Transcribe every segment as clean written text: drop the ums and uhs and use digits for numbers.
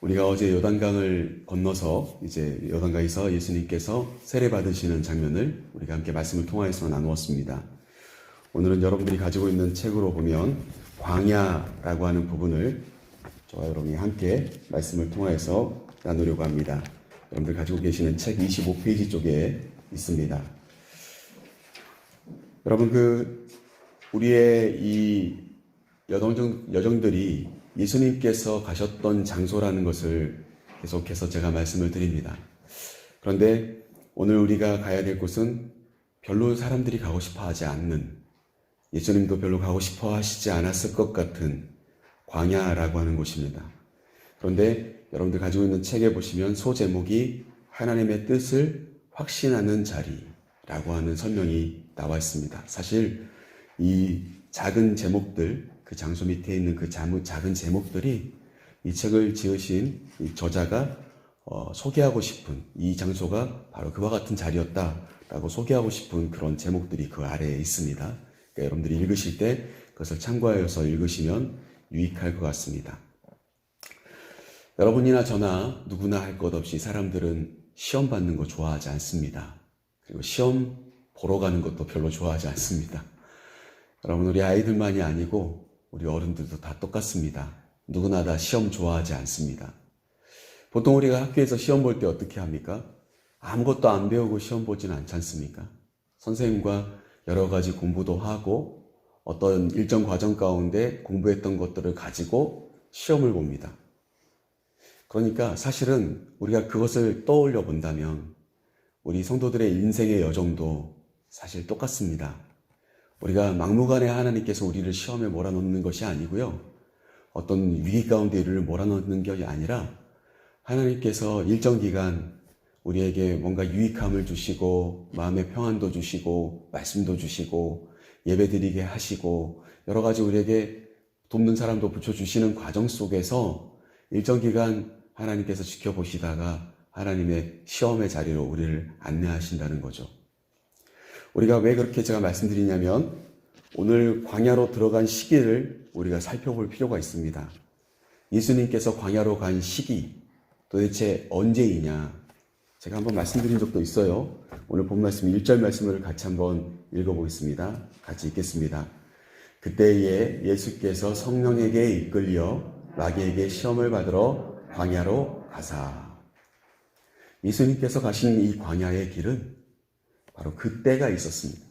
우리가 어제 요단강을 건너서 이제 요단강에서 예수님께서 세례 받으시는 장면을 우리가 함께 말씀을 통하여서 나누었습니다. 오늘은 여러분들이 가지고 있는 책으로 보면 광야라고 하는 부분을 저와 여러분이 함께 말씀을 통하여서 나누려고 합니다. 여러분들 가지고 계시는 책 25페이지 쪽에 있습니다. 여러분 우리의 이 여정들이 예수님께서 가셨던 장소라는 것을 계속해서 제가 말씀을 드립니다. 그런데 오늘 우리가 가야 될 곳은 별로 사람들이 가고 싶어 하지 않는, 예수님도 별로 가고 싶어 하시지 않았을 것 같은 광야라고 하는 곳입니다. 그런데 여러분들 가지고 있는 책에 보시면 소제목이 하나님의 뜻을 확신하는 자리라고 하는 설명이 나와 있습니다. 사실 이 작은 제목들, 그 장소 밑에 있는 그 작은 제목들이 이 책을 지으신 이 저자가 소개하고 싶은, 이 장소가 바로 그와 같은 자리였다라고 소개하고 싶은 그런 제목들이 그 아래에 있습니다. 그러니까 여러분들이 읽으실 때 그것을 참고하여서 읽으시면 유익할 것 같습니다. 여러분이나 저나 누구나 할 것 없이 사람들은 시험 받는 거 좋아하지 않습니다. 그리고 시험 보러 가는 것도 별로 좋아하지 않습니다. 여러분, 우리 아이들만이 아니고 우리 어른들도 다 똑같습니다. 누구나 다 시험 좋아하지 않습니다. 보통 우리가 학교에서 시험 볼 때 어떻게 합니까? 아무것도 안 배우고 시험 보지는 않지 않습니까? 선생님과 여러 가지 공부도 하고 어떤 일정 과정 가운데 공부했던 것들을 가지고 시험을 봅니다. 그러니까 사실은 우리가 그것을 떠올려 본다면 우리 성도들의 인생의 여정도 사실 똑같습니다. 우리가 막무가내 하나님께서 우리를 시험에 몰아넣는 것이 아니고요. 어떤 위기 가운데 우리를 몰아넣는 것이 아니라 하나님께서 일정 기간 우리에게 뭔가 유익함을 주시고 마음의 평안도 주시고 말씀도 주시고 예배드리게 하시고 여러 가지 우리에게 돕는 사람도 붙여주시는 과정 속에서 일정 기간 하나님께서 지켜보시다가 하나님의 시험의 자리로 우리를 안내하신다는 거죠. 우리가 왜 그렇게 제가 말씀드리냐면 오늘 광야로 들어간 시기를 우리가 살펴볼 필요가 있습니다. 예수님께서 광야로 간 시기 도대체 언제이냐, 제가 한번 말씀드린 적도 있어요. 오늘 본 말씀 1절 말씀을 같이 한번 읽어보겠습니다. 같이 읽겠습니다. 그때에 예수께서 성령에게 이끌려 마귀에게 시험을 받으러 광야로 가사. 예수님께서 가신 이 광야의 길은 바로 그때가 있었습니다.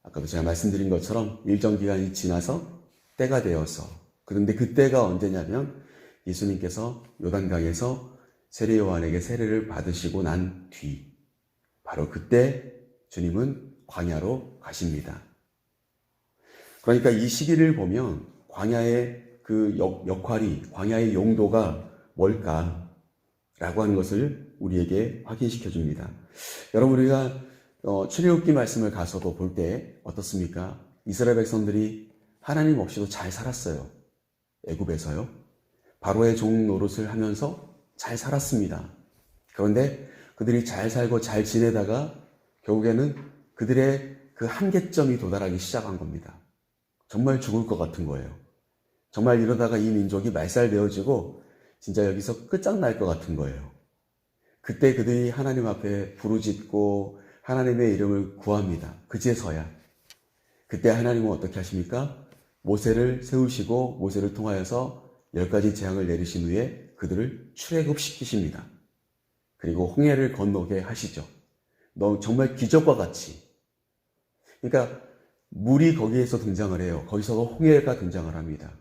아까도 제가 말씀드린 것처럼 일정 기간이 지나서 때가 되어서, 그런데 그때가 언제냐면 예수님께서 요단강에서 세례 요한에게 세례를 받으시고 난 뒤, 바로 그때 주님은 광야로 가십니다. 그러니까 이 시기를 보면 광야의 그 역할이, 광야의 용도가 뭘까라고 하는 것을 우리에게 확인시켜 줍니다. 여러분, 우리가 출애굽기 말씀을 가서도 볼 때 어떻습니까? 이스라엘 백성들이 하나님 없이도 잘 살았어요. 애굽에서요. 바로의 종 노릇을 하면서 잘 살았습니다. 그런데 그들이 잘 살고 잘 지내다가 결국에는 그들의 그 한계점이 도달하기 시작한 겁니다. 정말 죽을 것 같은 거예요. 정말 이러다가 이 민족이 말살되어지고 진짜 여기서 끝장날 것 같은 거예요. 그때 그들이 하나님 앞에 부르짖고 하나님의 이름을 구합니다. 그제서야. 그때 하나님은 어떻게 하십니까? 모세를 세우시고 모세를 통하여서 10가지 재앙을 내리신 후에 그들을 출애굽시키십니다. 그리고 홍해를 건너게 하시죠. 정말 기적과 같이. 그러니까 물이 거기에서 등장을 해요. 거기서 홍해가 등장을 합니다.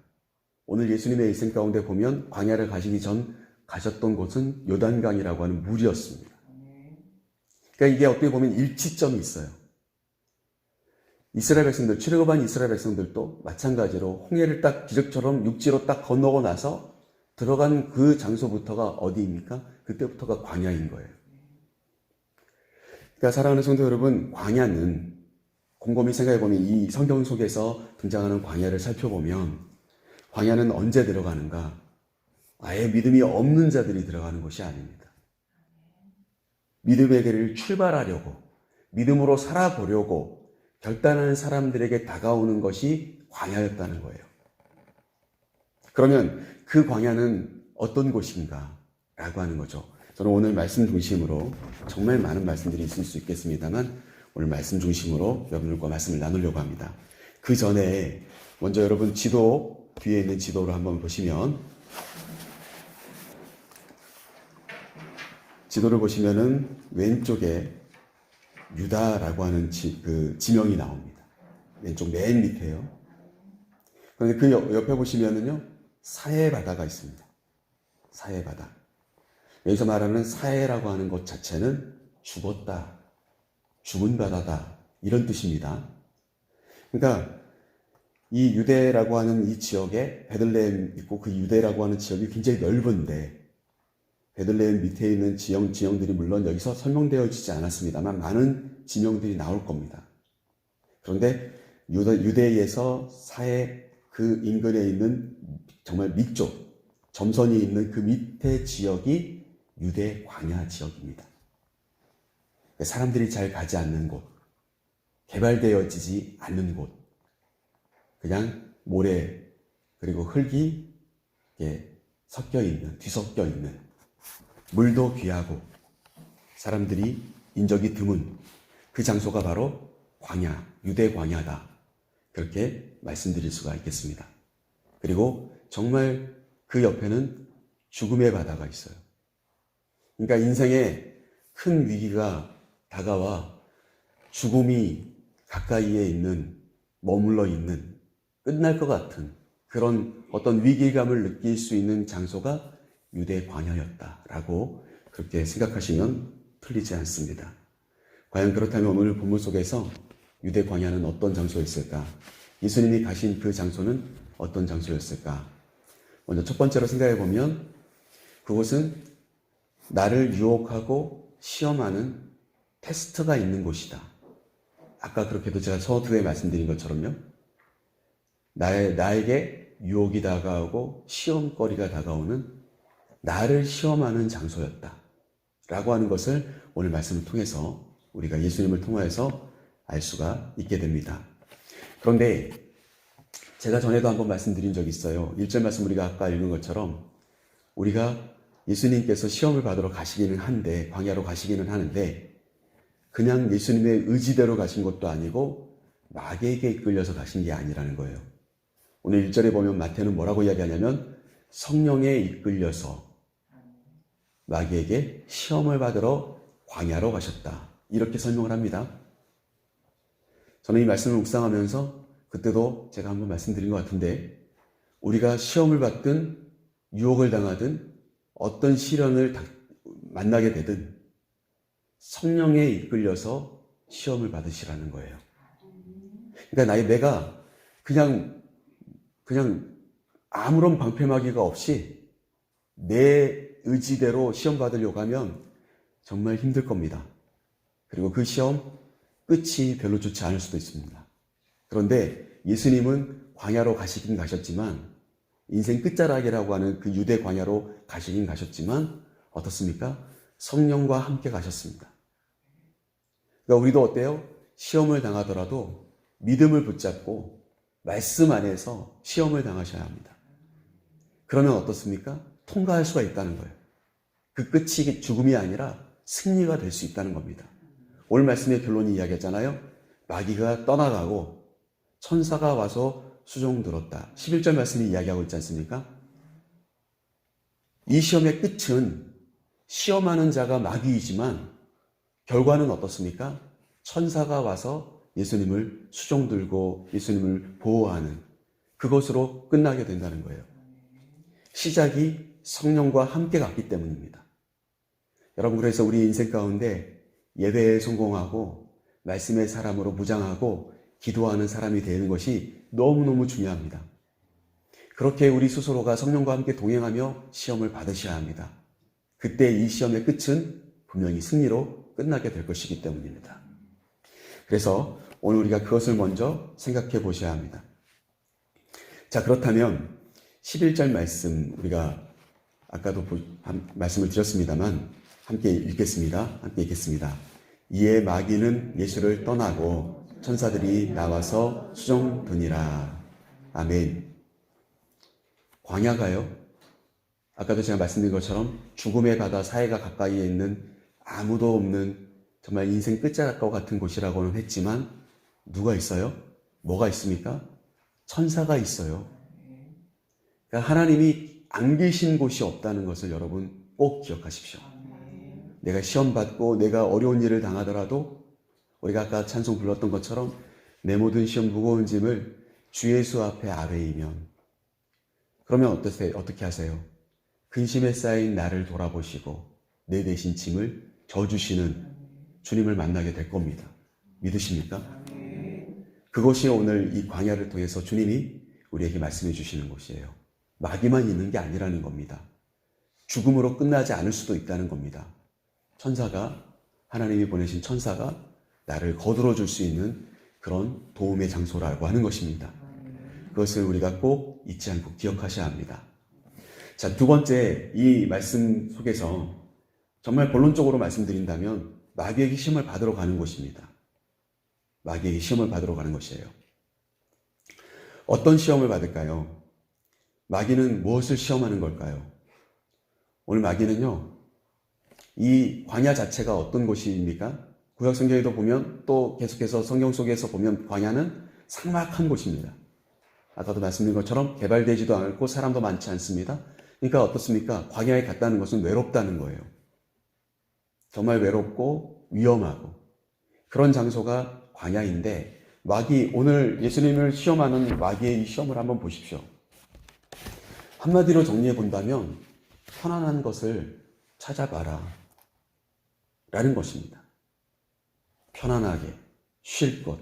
오늘 예수님의 일생 가운데 보면 광야를 가시기 전 가셨던 곳은 요단강이라고 하는 물이었습니다. 그러니까 이게 어떻게 보면 일치점이 있어요. 이스라엘 백성들, 출애굽한 이스라엘 백성들도 마찬가지로 홍해를 딱 기적처럼 육지로 딱 건너고 나서 들어간 그 장소부터가 어디입니까? 그때부터가 광야인 거예요. 그러니까 사랑하는 성도 여러분, 광야는 곰곰이 생각해보면 이 성경 속에서 등장하는 광야를 살펴보면 광야는 언제 들어가는가? 아예 믿음이 없는 자들이 들어가는 것이 아닙니다. 믿음의 길을 출발하려고, 믿음으로 살아보려고 결단하는 사람들에게 다가오는 것이 광야였다는 거예요. 그러면 그 광야는 어떤 곳인가 라고 하는 거죠. 저는 오늘 말씀 중심으로 정말 많은 말씀들이 있을 수 있겠습니다만 오늘 말씀 중심으로 여러분들과 말씀을 나누려고 합니다. 그 전에 먼저 여러분 지도, 뒤에 있는 지도를 한번 보시면, 지도를 보시면은 왼쪽에 유다라고 하는 그 지명이 나옵니다. 왼쪽 맨 밑에요. 그런데 그 옆에 보시면은요, 사해 바다가 있습니다. 사해 바다. 여기서 말하는 사해라고 하는 것 자체는 죽었다, 죽은 바다다, 이런 뜻입니다. 그러니까 이 유대라고 하는 이 지역에 베들레헴 있고 그 유대라고 하는 지역이 굉장히 넓은데, 베들레헴 밑에 있는 지형들이 물론 여기서 설명되어지지 않았습니다만 많은 지명들이 나올 겁니다. 그런데 유대에서 사해 그 인근에 있는 정말 밑쪽, 점선이 있는 그 밑에 지역이 유대 광야 지역입니다. 사람들이 잘 가지 않는 곳, 개발되어지지 않는 곳, 그냥 모래 그리고 흙이 섞여 있는, 뒤섞여 있는, 물도 귀하고 사람들이 인적이 드문 그 장소가 바로 광야, 유대 광야다, 그렇게 말씀드릴 수가 있겠습니다. 그리고 정말 그 옆에는 죽음의 바다가 있어요. 그러니까 인생에 큰 위기가 다가와 죽음이 가까이에 있는, 머물러 있는, 끝날 것 같은 그런 어떤 위기감을 느낄 수 있는 장소가 유대 광야였다라고 그렇게 생각하시면 틀리지 않습니다. 과연 그렇다면 오늘 본문 속에서 유대 광야는 어떤 장소였을까? 예수님이 가신 그 장소는 어떤 장소였을까? 먼저 첫 번째로 생각해 보면 그곳은 나를 유혹하고 시험하는 테스트가 있는 곳이다. 아까 그렇게도 제가 서두에 말씀드린 것처럼요. 나에게 유혹이 다가오고 시험거리가 다가오는, 나를 시험하는 장소였다 라고 하는 것을 오늘 말씀을 통해서 우리가 예수님을 통하여서 알 수가 있게 됩니다. 그런데 제가 전에도 한번 말씀드린 적이 있어요. 1절 말씀 우리가 아까 읽은 것처럼 우리가 예수님께서 시험을 받으러 가시기는 한데, 광야로 가시기는 하는데 그냥 예수님의 의지대로 가신 것도 아니고 마귀에게 이끌려서 가신 게 아니라는 거예요. 오늘 1절에 보면 마태는 뭐라고 이야기하냐면 성령에 이끌려서 마귀에게 시험을 받으러 광야로 가셨다, 이렇게 설명을 합니다. 저는 이 말씀을 묵상하면서 그때도 제가 한번 말씀드린 것 같은데, 우리가 시험을 받든 유혹을 당하든 어떤 시련을 만나게 되든 성령에 이끌려서 시험을 받으시라는 거예요. 그러니까 내가 그냥 아무런 방패막이가 없이 내 의지대로 시험 받으려고 하면 정말 힘들 겁니다. 그리고 그 시험 끝이 별로 좋지 않을 수도 있습니다. 그런데 예수님은 광야로 가시긴 가셨지만, 인생 끝자락이라고 하는 그 유대 광야로 가시긴 가셨지만 어떻습니까? 성령과 함께 가셨습니다. 그러니까 우리도 어때요? 시험을 당하더라도 믿음을 붙잡고 말씀 안에서 시험을 당하셔야 합니다. 그러면 어떻습니까? 통과할 수가 있다는 거예요. 그 끝이 죽음이 아니라 승리가 될 수 있다는 겁니다. 오늘 말씀의 결론이 이야기했잖아요. 마귀가 떠나가고 천사가 와서 수종 들었다. 11절 말씀이 이야기하고 있지 않습니까? 이 시험의 끝은 시험하는 자가 마귀이지만 결과는 어떻습니까? 천사가 와서 예수님을 수종 들고 예수님을 보호하는 그것으로 끝나게 된다는 거예요. 시작이 성령과 함께 갔기 때문입니다. 여러분, 그래서 우리 인생 가운데 예배에 성공하고 말씀의 사람으로 무장하고 기도하는 사람이 되는 것이 너무너무 중요합니다. 그렇게 우리 스스로가 성령과 함께 동행하며 시험을 받으셔야 합니다. 그때 이 시험의 끝은 분명히 승리로 끝나게 될 것이기 때문입니다. 그래서 오늘 우리가 그것을 먼저 생각해 보셔야 합니다. 자, 그렇다면 11절 말씀 우리가 아까도 말씀을 드렸습니다만 함께 읽겠습니다. 함께 읽겠습니다. 이에 마귀는 예수를 떠나고 천사들이 나와서 수종드니라. 아멘. 광야가요, 아까도 제가 말씀드린 것처럼 죽음의 바다 사해가 가까이에 있는 아무도 없는 정말 인생 끝자락과 같은 곳이라고는 했지만 누가 있어요? 뭐가 있습니까? 천사가 있어요. 그러니까 하나님이 안 계신 곳이 없다는 것을 여러분 꼭 기억하십시오. 내가 시험 받고 내가 어려운 일을 당하더라도 우리가 아까 찬송 불렀던 것처럼 내 모든 시험 무거운 짐을 주 예수 앞에 아뢰이면 그러면 어떻게 하세요? 근심에 쌓인 나를 돌아보시고 내 대신 짐을 져주시는 주님을 만나게 될 겁니다. 믿으십니까? 그것이 오늘 이 광야를 통해서 주님이 우리에게 말씀해 주시는 것이에요. 마귀만 있는 게 아니라는 겁니다. 죽음으로 끝나지 않을 수도 있다는 겁니다. 하나님이 보내신 천사가 나를 거두어 줄 수 있는 그런 도움의 장소라고 하는 것입니다. 그것을 우리가 꼭 잊지 않고 기억하셔야 합니다. 자, 두 번째, 이 말씀 속에서 정말 본론적으로 말씀드린다면 마귀에게 시험을 받으러 가는 곳입니다. 마귀에게 시험을 받으러 가는 것이에요. 어떤 시험을 받을까요? 마귀는 무엇을 시험하는 걸까요? 오늘 마귀는요, 이 광야 자체가 어떤 곳입니까? 구약 성경에도 보면 또 계속해서 성경 속에서 보면 광야는 삭막한 곳입니다. 아까도 말씀드린 것처럼 개발되지도 않고 사람도 많지 않습니다. 그러니까 어떻습니까? 광야에 갔다는 것은 외롭다는 거예요. 정말 외롭고 위험하고 그런 장소가 광야인데 오늘 예수님을 시험하는 마귀의 이 시험을 한번 보십시오. 한마디로 정리해 본다면 편안한 것을 찾아봐라 라는 것입니다. 편안하게 쉴 것,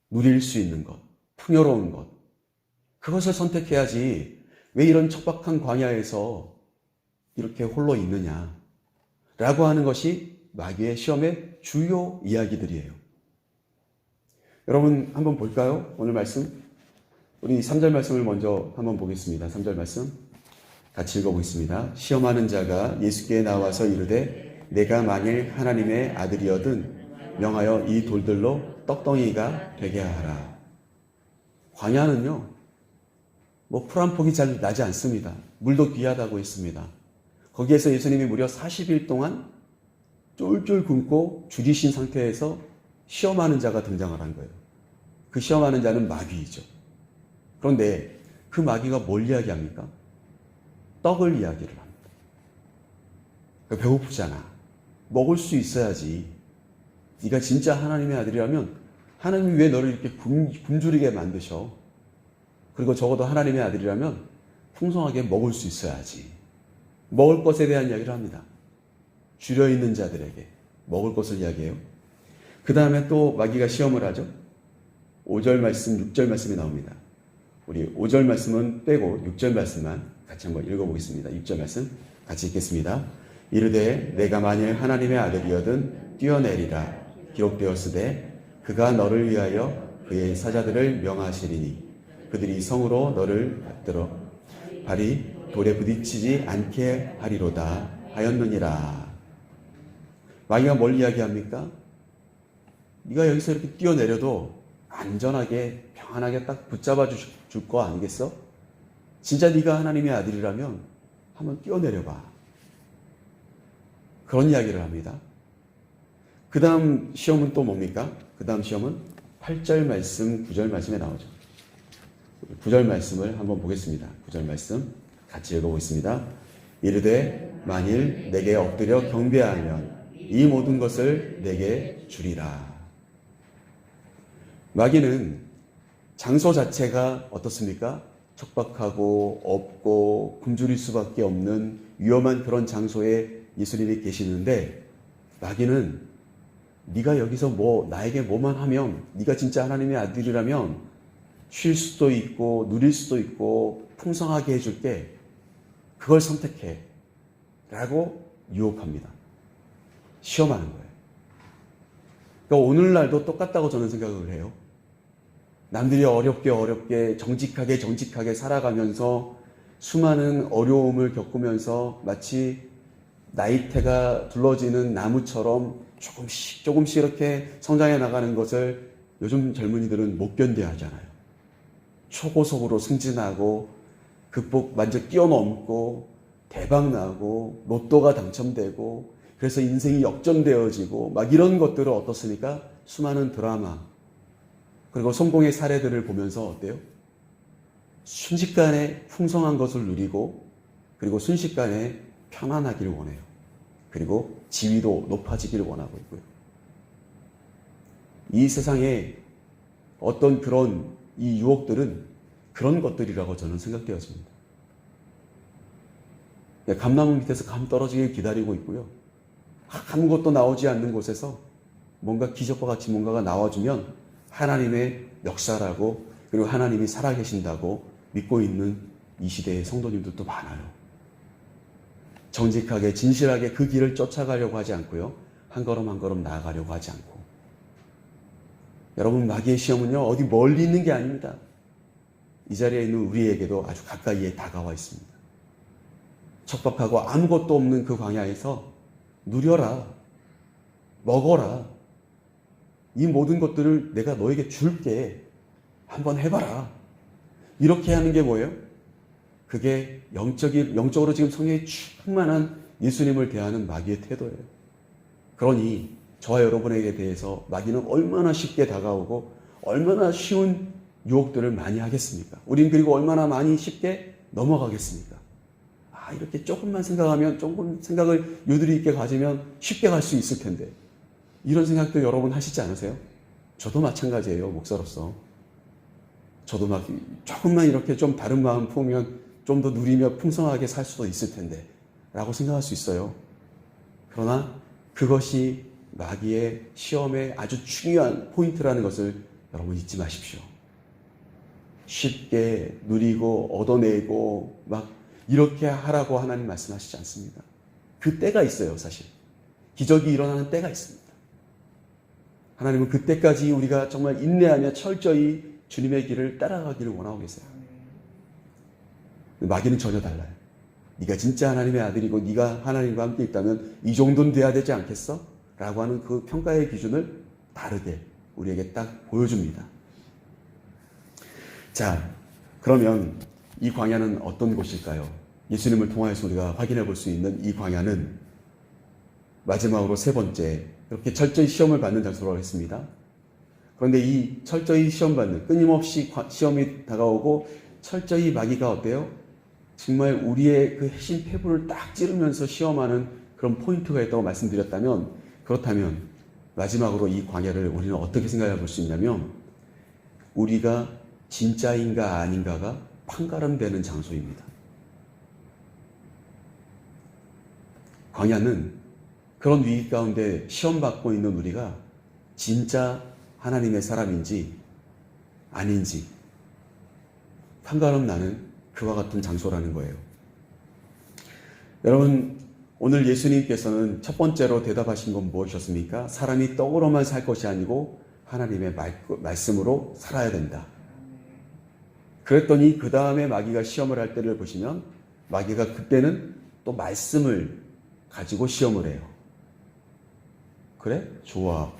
누릴 수 있는 것, 풍요로운 것, 그것을 선택해야지 왜 이런 척박한 광야에서 이렇게 홀로 있느냐 라고 하는 것이 마귀의 시험의 주요 이야기들이에요. 여러분 한번 볼까요? 오늘 말씀 우리 3절 말씀을 먼저 한번 보겠습니다. 3절 말씀 같이 읽어보겠습니다. 시험하는 자가 예수께 나와서 이르되 내가 만일 하나님의 아들이어든 명하여 이 돌들로 떡덩이가 되게 하라. 광야는요, 풀 한 폭이 잘 나지 않습니다. 물도 귀하다고 했습니다. 거기에서 예수님이 무려 40일 동안 쫄쫄 굶고 줄이신 상태에서 시험하는 자가 등장을 한 거예요. 그 시험하는 자는 마귀이죠. 그런데 그 마귀가 뭘 이야기합니까? 떡을 이야기를 합니다. 배고프잖아. 먹을 수 있어야지. 네가 진짜 하나님의 아들이라면 하나님이 왜 너를 이렇게 굶주리게 만드셔? 그리고 적어도 하나님의 아들이라면 풍성하게 먹을 수 있어야지. 먹을 것에 대한 이야기를 합니다. 줄여 있는 자들에게 먹을 것을 이야기해요. 그 다음에 또 마귀가 시험을 하죠. 5절 말씀, 6절 말씀이 나옵니다. 우리 5절 말씀은 빼고 6절 말씀만 같이 한번 읽어보겠습니다. 6절 말씀 같이 읽겠습니다. 이르되 내가 만일 하나님의 아들이어든 뛰어내리라. 기록되었으되 그가 너를 위하여 그의 사자들을 명하시리니 그들이 성으로 너를 받들어 발이 돌에 부딪히지 않게 하리로다 하였느니라. 마귀가 뭘 이야기합니까? 네가 여기서 이렇게 뛰어내려도 안전하게 평안하게 딱 붙잡아 줄 거 아니겠어? 진짜 네가 하나님의 아들이라면 한번 뛰어내려봐. 그런 이야기를 합니다. 그 다음 시험은 또 뭡니까? 그 다음 시험은 8절 말씀, 9절 말씀에 나오죠. 9절 말씀을 한번 보겠습니다. 9절 말씀 같이 읽어보겠습니다. 이르되 만일 내게 엎드려 경배하면 이 모든 것을 내게 주리라. 마귀는 장소 자체가 어떻습니까? 척박하고 없고 굶주릴 수밖에 없는 위험한 그런 장소에 예수님이 계시는데 마귀는 네가 여기서 나에게 뭐만 하면 네가 진짜 하나님의 아들이라면 쉴 수도 있고 누릴 수도 있고 풍성하게 해줄게. 그걸 선택해 라고 유혹합니다. 시험하는 거예요. 그러니까 오늘날도 똑같다고 저는 생각을 해요. 남들이 어렵게 정직하게 살아가면서 수많은 어려움을 겪으면서 마치 나이테가 둘러지는 나무처럼 조금씩 이렇게 성장해 나가는 것을 요즘 젊은이들은 못 견뎌 하잖아요. 초고속으로 승진하고 먼저 뛰어넘고 대박 나고 로또가 당첨되고 그래서 인생이 역전되어지고 막 이런 것들을 어떻습니까? 수많은 드라마 그리고 성공의 사례들을 보면서 어때요? 순식간에 풍성한 것을 누리고 그리고 순식간에 편안하기를 원해요. 그리고 지위도 높아지기를 원하고 있고요. 이 세상에 어떤 그런 이 유혹들은 그런 것들이라고 저는 생각되어집니다. 감나무 밑에서 감 떨어지길 기다리고 있고요. 아무것도 나오지 않는 곳에서 뭔가 기적과 같이 뭔가가 나와주면 하나님의 역사라고 그리고 하나님이 살아계신다고 믿고 있는 이 시대의 성도님들도 많아요. 정직하게 진실하게 그 길을 쫓아가려고 하지 않고요. 한 걸음 한 걸음 나아가려고 하지 않고. 여러분, 마귀의 시험은요 어디 멀리 있는 게 아닙니다. 이 자리에 있는 우리에게도 아주 가까이에 다가와 있습니다. 척박하고 아무것도 없는 그 광야에서 누려라, 먹어라, 이 모든 것들을 내가 너에게 줄게, 한번 해봐라. 이렇게 하는 게 뭐예요? 그게 영적으로 지금 성령이 충만한 예수님을 대하는 마귀의 태도예요. 그러니 저와 여러분에게 대해서 마귀는 얼마나 쉽게 다가오고 얼마나 쉬운 유혹들을 많이 하겠습니까? 우린 그리고 얼마나 많이 쉽게 넘어가겠습니까? 이렇게 조금만 생각하면, 조금 생각을 유두리 있게 가지면 쉽게 갈 수 있을 텐데, 이런 생각도 여러분 하시지 않으세요? 저도 마찬가지예요, 목사로서. 저도 막 조금만 이렇게 좀 다른 마음 품으면 좀 더 누리며 풍성하게 살 수도 있을 텐데 라고 생각할 수 있어요. 그러나 그것이 마귀의 시험의 아주 중요한 포인트라는 것을 여러분 잊지 마십시오. 쉽게 누리고 얻어내고 막 이렇게 하라고 하나님 말씀하시지 않습니다. 그 때가 있어요, 사실. 기적이 일어나는 때가 있습니다. 하나님은 그때까지 우리가 정말 인내하며 철저히 주님의 길을 따라가기를 원하고 계세요. 마귀는 전혀 달라요. 네가 진짜 하나님의 아들이고 네가 하나님과 함께 있다면 이 정도는 돼야 되지 않겠어? 라고 하는 그 평가의 기준을 다르게 우리에게 딱 보여줍니다. 자, 그러면 이 광야는 어떤 곳일까요? 예수님을 통하여서 우리가 확인해 볼 수 있는 이 광야는 마지막으로 세 번째, 이렇게 철저히 시험을 받는 장소라고 했습니다. 그런데 이 철저히 시험 받는, 끊임없이 시험이 다가오고 철저히 마귀가 어때요? 정말 우리의 그 핵심 폐부를 딱 찌르면서 시험하는 그런 포인트가 있다고 말씀드렸다면, 그렇다면 마지막으로 이 광야를 우리는 어떻게 생각해 볼 수 있냐면, 우리가 진짜인가 아닌가가 판가름되는 장소입니다. 광야는 그런 위기 가운데 시험받고 있는 우리가 진짜 하나님의 사람인지 아닌지 판가름 나는 그와 같은 장소라는 거예요. 여러분, 오늘 예수님께서는 첫 번째로 대답하신 건 무엇이었습니까? 사람이 떡으로만 살 것이 아니고 하나님의 말씀으로 살아야 된다. 그랬더니 그 다음에 마귀가 시험을 할 때를 보시면 마귀가 그때는 또 말씀을 가지고 시험을 해요. 그래? 좋아.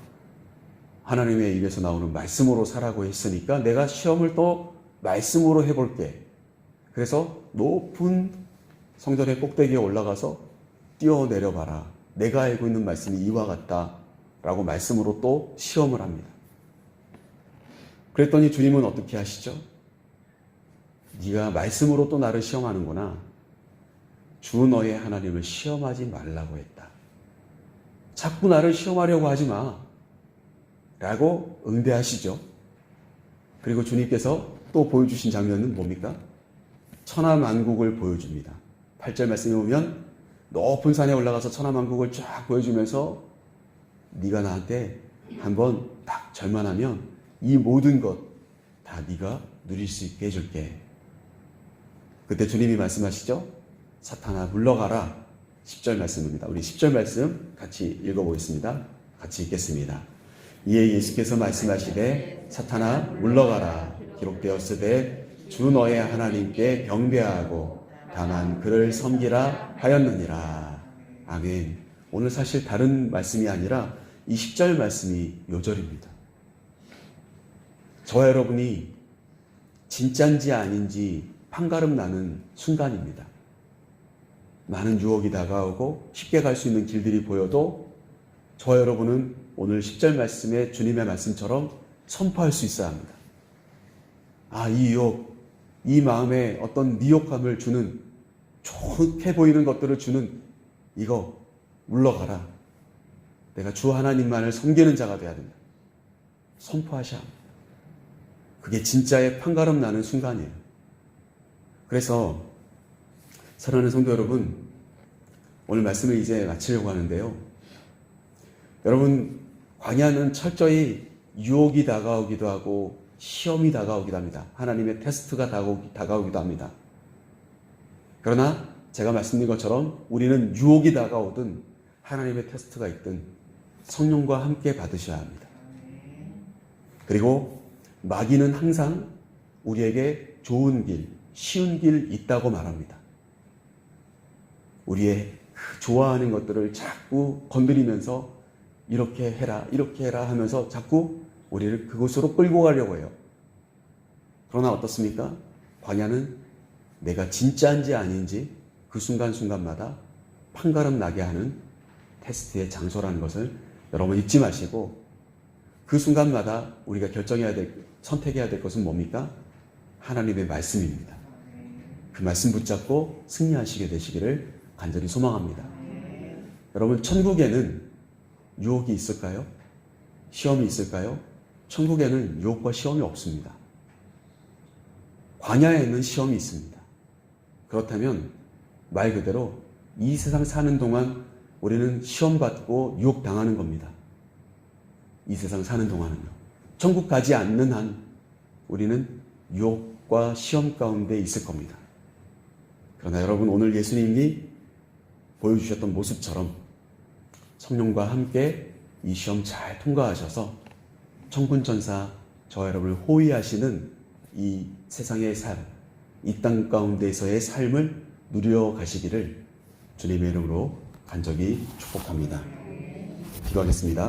하나님의 입에서 나오는 말씀으로 살라고 했으니까 내가 시험을 또 말씀으로 해볼게. 그래서 높은 성전의 꼭대기에 올라가서 뛰어내려봐라. 내가 알고 있는 말씀이 이와 같다. 라고 말씀으로 또 시험을 합니다. 그랬더니 주님은 어떻게 하시죠? 네가 말씀으로 또 나를 시험하는구나. 주 너의 하나님을 시험하지 말라고 했다. 자꾸 나를 시험하려고 하지 마. 라고 응대하시죠. 그리고 주님께서 또 보여주신 장면은 뭡니까? 천하만국을 보여줍니다. 8절 말씀에 보면 높은 산에 올라가서 천하만국을 쫙 보여주면서 네가 나한테 한번 딱 절만하면 이 모든 것 다 네가 누릴 수 있게 해줄게. 그때 주님이 말씀하시죠. 사탄아 물러가라. 10절 말씀입니다. 우리 10절 말씀 같이 읽어보겠습니다. 같이 읽겠습니다. 이에 예수께서 말씀하시되 사탄아 물러가라. 기록되었으되 주 너의 하나님께 경배하고 다만 그를 섬기라 하였느니라. 아멘. 오늘 사실 다른 말씀이 아니라 이 10절 말씀이 요절입니다. 저와 여러분이 진짜인지 아닌지 판가름 나는 순간입니다. 많은 유혹이 다가오고 쉽게 갈 수 있는 길들이 보여도 저와 여러분은 오늘 10절 말씀에 주님의 말씀처럼 선포할 수 있어야 합니다. 이 유혹, 이 마음에 어떤 미혹함을 주는, 좋게 보이는 것들을 주는 이거 물러가라. 내가 주 하나님만을 섬기는 자가 되어야 된다. 선포하셔야 합니다. 그게 진짜의 판가름 나는 순간이에요. 그래서 사랑하는 성도 여러분, 오늘 말씀을 이제 마치려고 하는데요. 여러분, 광야는 철저히 유혹이 다가오기도 하고 시험이 다가오기도 합니다. 하나님의 테스트가 다가오기도 합니다. 그러나 제가 말씀드린 것처럼 우리는 유혹이 다가오든 하나님의 테스트가 있든 성령과 함께 받으셔야 합니다. 그리고 마귀는 항상 우리에게 좋은 길, 쉬운 길 있다고 말합니다. 우리의 그 좋아하는 것들을 자꾸 건드리면서 이렇게 해라 하면서 자꾸 우리를 그곳으로 끌고 가려고 해요. 그러나 어떻습니까? 광야는 내가 진짜인지 아닌지 그 순간순간마다 판가름 나게 하는 테스트의 장소라는 것을 여러분 잊지 마시고, 그 순간마다 우리가 선택해야 될 것은 뭡니까? 하나님의 말씀입니다. 그 말씀 붙잡고 승리하시게 되시기를 간절히 소망합니다. 여러분, 천국에는 유혹이 있을까요? 시험이 있을까요? 천국에는 유혹과 시험이 없습니다. 광야에는 시험이 있습니다. 그렇다면 말 그대로 이 세상 사는 동안 우리는 시험받고 유혹당하는 겁니다. 이 세상 사는 동안은요. 천국 가지 않는 한 우리는 유혹과 시험 가운데 있을 겁니다. 그러나 여러분, 오늘 예수님이 보여주셨던 모습처럼 성령과 함께 이 시험 잘 통과하셔서 천군천사 저와 여러분을 호위하시는 이 세상의 삶, 이 땅 가운데서의 삶을 누려 가시기를 주님의 이름으로 간절히 축복합니다. 기도하겠습니다.